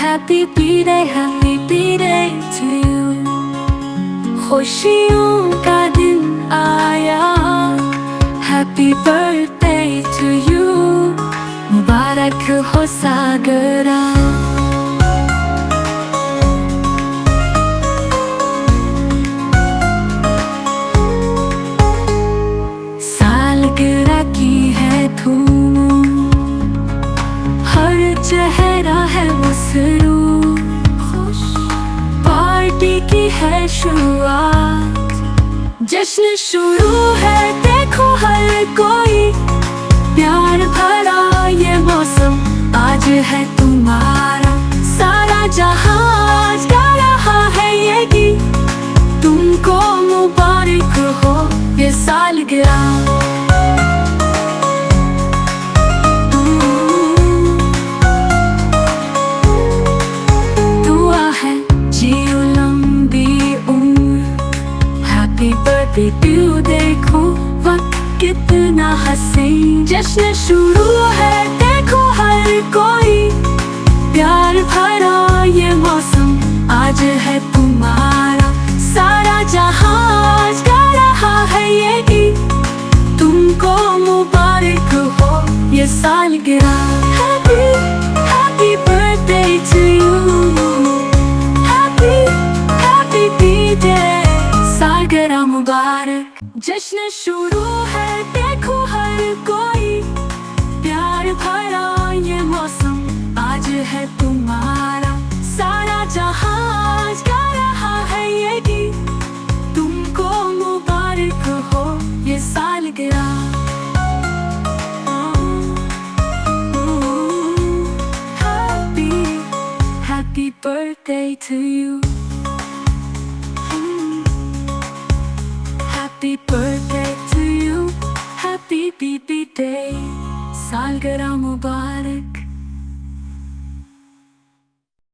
Happy birthday to you। खुशियों का दिन आया, Happy birthday to you। मुबारक हो सागरा। सालगिरह की है धूम, हर चेहरा है मसरूफ, पार्टी की है शुरुआत, जश्न शुरू है देखो हर कोई। प्यार भरा ये मौसम आज है तुम्हारा, सारा जहां आज गा रहा है ये गीत। तुमको मुबारक हो ये सालगिरह। Happy birthday to you, देखो वक्त कितना हसीन, जश्न शुरू है देखो हर कोई। प्यार भरा ये मौसम आज है तुम्हारा, सारा जहां आज गा रहा है ये गीत। तुमको मुबारक हो ये सालगिरह। Happy birthday to you। Happy birthday। सालगिरह मुबारक, जश्न शुरू है देखो हर कोई। प्यार भरा ये मौसम आज है तुम्हारा, सारा जहां आज गा रहा है ये गीत। तुमको मुबारक हो ये सालगिरह। Happy birthday to you। Happy birthday to you। Happy birthday। सालगिरह मुबारक।